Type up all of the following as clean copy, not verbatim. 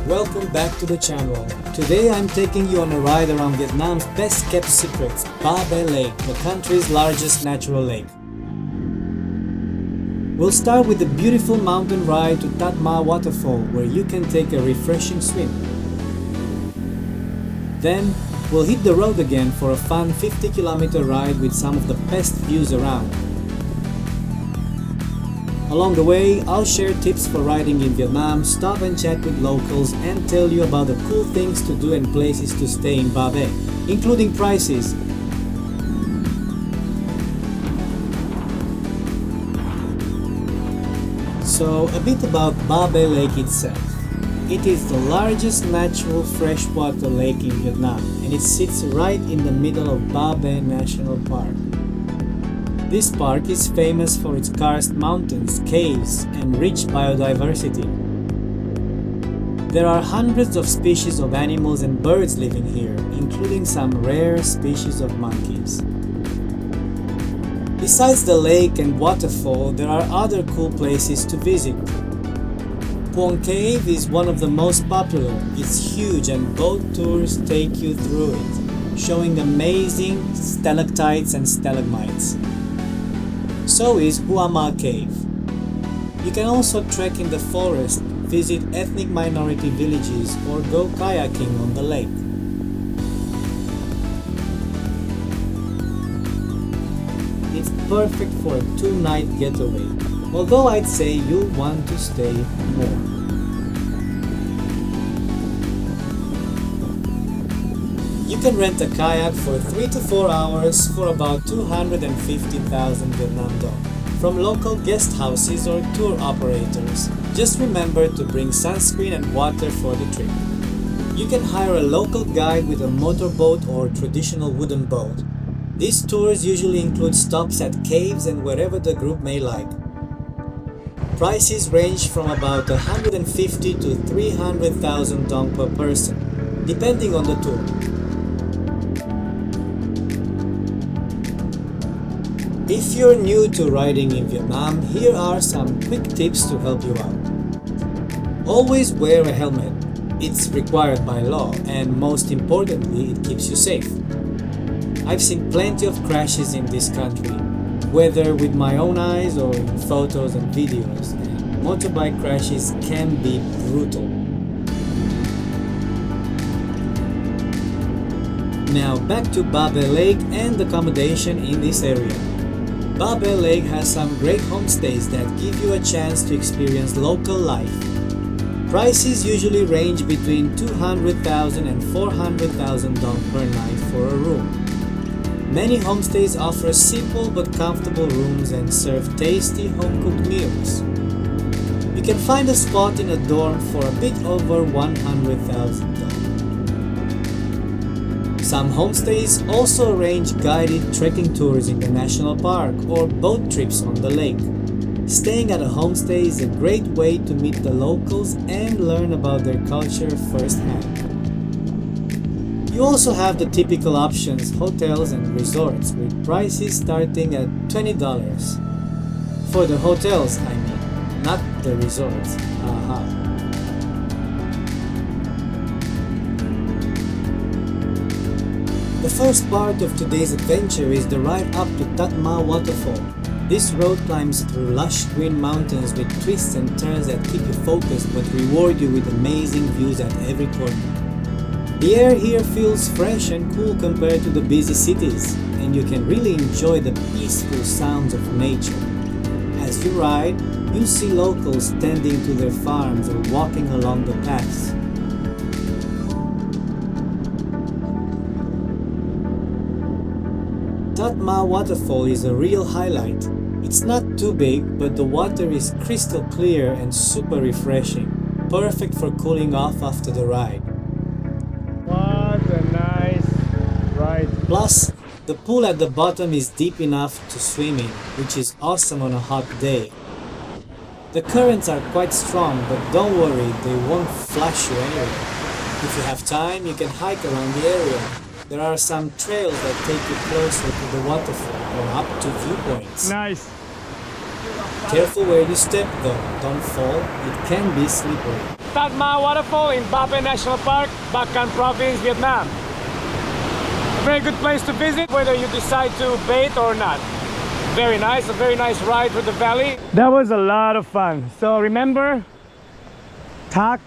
Welcome back to the channel. Today I'm taking you on a ride around Vietnam's best kept secrets, Ba Be Lake, the country's largest natural lake. We'll start with the beautiful mountain ride to Tat Ma Waterfall, where you can take a refreshing swim. Then we'll hit the road again for a fun 50-kilometer ride with some of the best views around. Along the way, I'll share tips for riding in Vietnam, stop and chat with locals, and tell you about the cool things to do and places to stay in Ba Be, including prices. So, a bit about Ba Be Lake itself. It is the largest natural freshwater lake in Vietnam, and it sits right in the middle of Ba Be National Park. This park is famous for its karst mountains, caves, and rich biodiversity. There are hundreds of species of animals and birds living here, including some rare species of monkeys. Besides the lake and waterfall, there are other cool places to visit. Puong Cave is one of the most popular. It's huge and boat tours take you through it, showing amazing stalactites and stalagmites. So is Hua Ma Cave. You can also trek in the forest, visit ethnic minority villages, or go kayaking on the lake. It's perfect for a 2-night getaway, although I'd say you'll want to stay more. You can rent a kayak for 3 to 4 hours for about 250,000 Vietnam dong from local guest houses or tour operators. Just remember to bring sunscreen and water for the trip. You can hire a local guide with a motorboat or traditional wooden boat. These tours usually include stops at caves and wherever the group may like. Prices range from about 150 to 300,000 dong per person, depending on the tour. If you're new to riding in Vietnam, here are some quick tips to help you out. Always wear a helmet. It's required by law, and most importantly, it keeps you safe. I've seen plenty of crashes in this country, whether with my own eyes or in photos and videos, and motorbike crashes can be brutal. Now back to Ba Be Lake and accommodation in this area. Ba Be Lake has some great homestays that give you a chance to experience local life. Prices usually range between 200,000 and 400,000 dong per night for a room. Many homestays offer simple but comfortable rooms and serve tasty home-cooked meals. You can find a spot in a dorm for a bit over 100,000 dong. Some homestays also arrange guided trekking tours in the national park or boat trips on the lake. Staying at a homestay is a great way to meet the locals and learn about their culture firsthand. You also have the typical options, hotels and resorts, with prices starting at $20. For the hotels, I mean, not the resorts. Aha. The first part of today's adventure is the ride up to Tat Ma Waterfall. This road climbs through lush green mountains with twists and turns that keep you focused but reward you with amazing views at every corner. The air here feels fresh and cool compared to the busy cities, and you can really enjoy the peaceful sounds of nature. As you ride, you'll see locals tending to their farms or walking along the paths. Tat Ma Waterfall is a real highlight. It's not too big, but the water is crystal clear and super refreshing, perfect for cooling off after the ride. What a nice ride. Plus, the pool at the bottom is deep enough to swim in, which is awesome on a hot day. The currents are quite strong, but don't worry, they won't flash you anywhere. If you have time, you can hike around the area. There are some trails that take you closer to the waterfall or up to viewpoints. Nice. Careful where you step though, don't fall, it can be slippery. Tat Ma Waterfall in Ba Be National Park, Bac Can Province, Vietnam. A very good place to visit, whether you decide to bathe or not. Very nice, a very nice ride through the valley. That was a lot of fun. So remember, Tat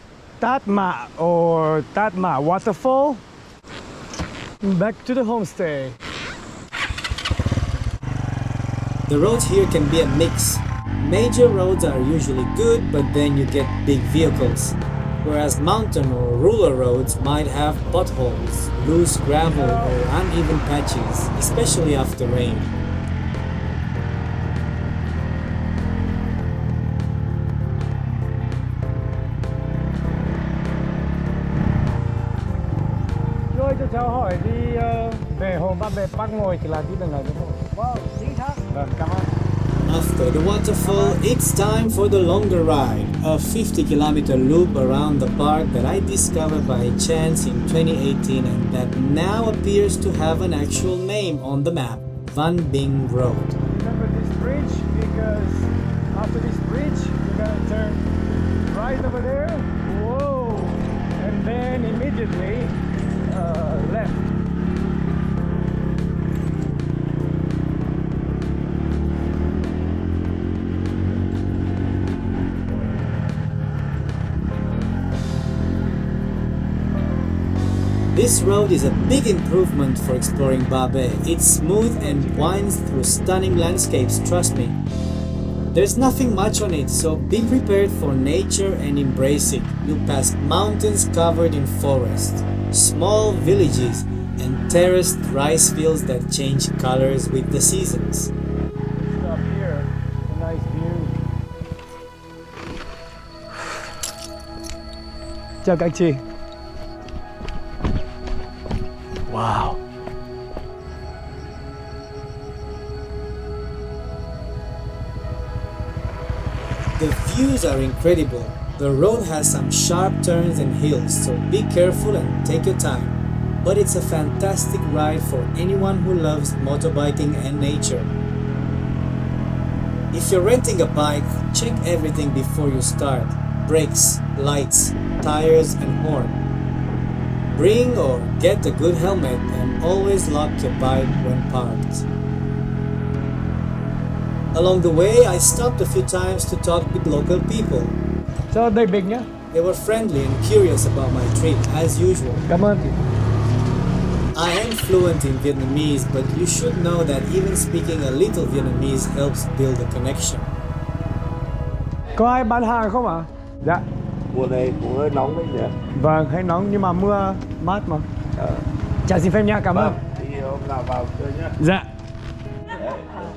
Ma or Tat Ma Waterfall. Back to the homestay. The roads here can be a mix. Major roads are usually good, but then you get big vehicles. Whereas mountain or rural roads might have potholes, loose gravel or uneven patches, especially after rain. Rồi cho cháu hỏi đi về hồ Ba Bể Bắc ngồi thì là đi đường nào chứ không? Wow, chính xác. Vâng, cảm ơn. After the waterfall, it's time for the longer ride, a 50-kilometer loop around the park that I discovered by chance in 2018 and that now appears to have an actual name on the map, Van Binh Road. Remember this bridge, because after this bridge you're gonna turn right over there. Whoa! And then immediately left. This road is a big improvement for exploring Ba Be. It's smooth and winds through stunning landscapes, trust me. There's nothing much on it, so be prepared for nature and embrace it. You'll pass mountains covered in forest, small villages, and terraced rice fields that change colors with the seasons. Up here, a nice view. Chào các anh chị. Wow. The views are incredible. The road has some sharp turns and hills, so be careful and take your time. But it's a fantastic ride for anyone who loves motorbiking and nature. If you're renting a bike, check everything before you start. Brakes, lights, tires and horn. Bring or get a good helmet and always lock your bike when parked. Along the way, I stopped a few times to talk with local people. Sao đây big nhá. They were friendly and curious about my trip, as usual. Cảm ơn chị. I am fluent in Vietnamese, but you should know that even speaking a little Vietnamese helps build a connection. Có ai bán hàng không ạ? Dạ. Mùa này cũng hơi nóng đấy nhỉ? Vâng, hơi nóng nhưng mà mưa mát mà. Chào xin phép nha, cảm ơn. Thì hôm nào vào chơi nhé. Dạ.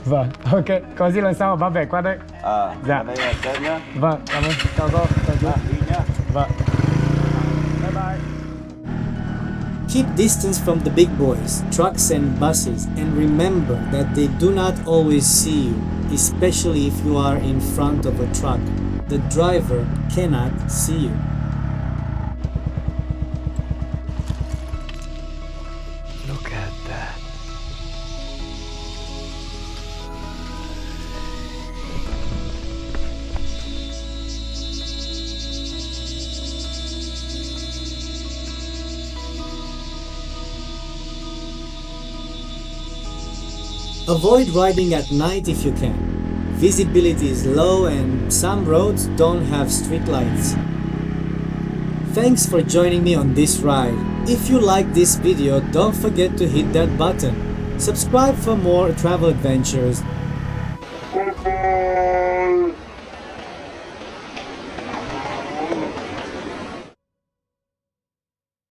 Vâng, ok. Có gì lần sau Ba Bể qua đây. Dạ. Đây là chơi nhá. Vâng, cảm ơn. Chào cô. Chào chú. Đi nhá. Vâng. Bye bye. Keep distance from the big boys, trucks and buses, and remember that they do not always see you, especially if you are in front of a truck. The driver cannot see you. Look at that. Avoid riding at night if you can. Visibility is low and some roads don't have street lights. Thanks for joining me on this ride. If you like this video, don't forget to hit that button. Subscribe for more travel adventures.